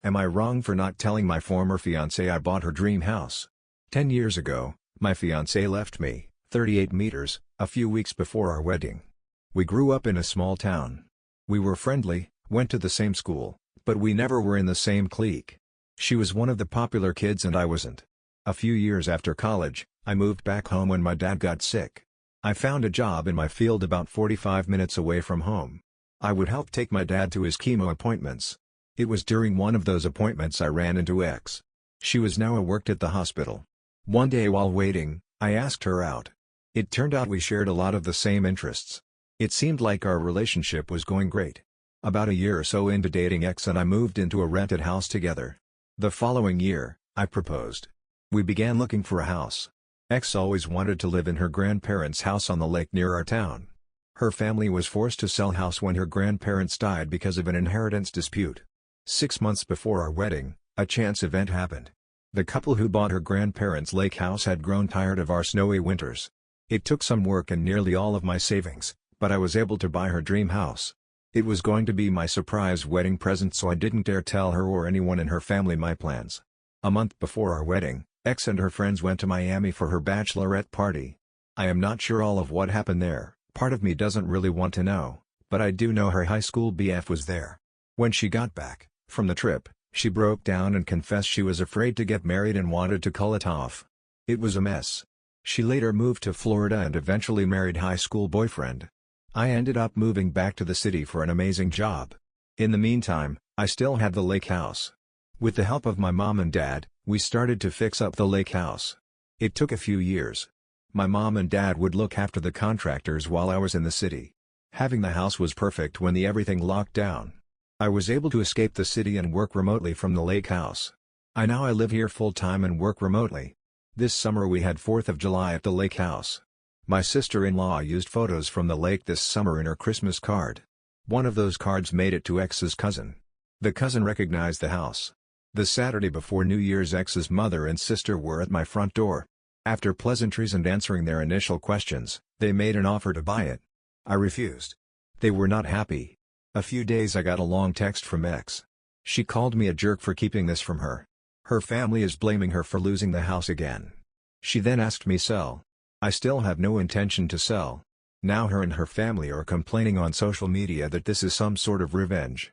Am I wrong for not telling my former fiancée I bought her dream house? 10 years ago, my fiancée left me, 38 meters, a few weeks before our wedding. We grew up in a small town. We were friendly, went to the same school, but we never were in the same clique. She was one of the popular kids and I wasn't. A few years after college, I moved back home when my dad got sick. I found a job in my field about 45 minutes away from home. I would help take my dad to his chemo appointments. It was during one of those appointments I ran into X. She was now worked at the hospital. One day while waiting, I asked her out. It turned out we shared a lot of the same interests. It seemed like our relationship was going great. About a year or so into dating X and I moved into a rented house together. The following year, I proposed. We began looking for a house. X always wanted to live in her grandparents' house on the lake near our town. Her family was forced to sell house when her grandparents died because of an inheritance dispute. 6 months before our wedding, a chance event happened. The couple who bought her grandparents' lake house had grown tired of our snowy winters. It took some work and nearly all of my savings, but I was able to buy her dream house. It was going to be my surprise wedding present, so I didn't dare tell her or anyone in her family my plans. A month before our wedding, X and her friends went to Miami for her bachelorette party. I am not sure all of what happened there, part of me doesn't really want to know, but I do know her high school BF was there. When she got back from the trip, she broke down and confessed she was afraid to get married and wanted to call it off. It was a mess. She later moved to Florida and eventually married high school boyfriend. I ended up moving back to the city for an amazing job. In the meantime, I still had the lake house. With the help of my mom and dad, we started to fix up the lake house. It took a few years. My mom and dad would look after the contractors while I was in the city. Having the house was perfect when everything locked down. I was able to escape the city and work remotely from the lake house. I live here full-time and work remotely. This summer we had 4th of July at the lake house. My sister-in-law used photos from the lake this summer in her Christmas card. One of those cards made it to X's cousin. The cousin recognized the house. The Saturday before New Year's, X's mother and sister were at my front door. After pleasantries and answering their initial questions, they made an offer to buy it. I refused. They were not happy. A few days I got a long text from X. She called me a jerk for keeping this from her. Her family is blaming her for losing the house again. She then asked me sell. I still have no intention to sell. Now her and her family are complaining on social media that this is some sort of revenge.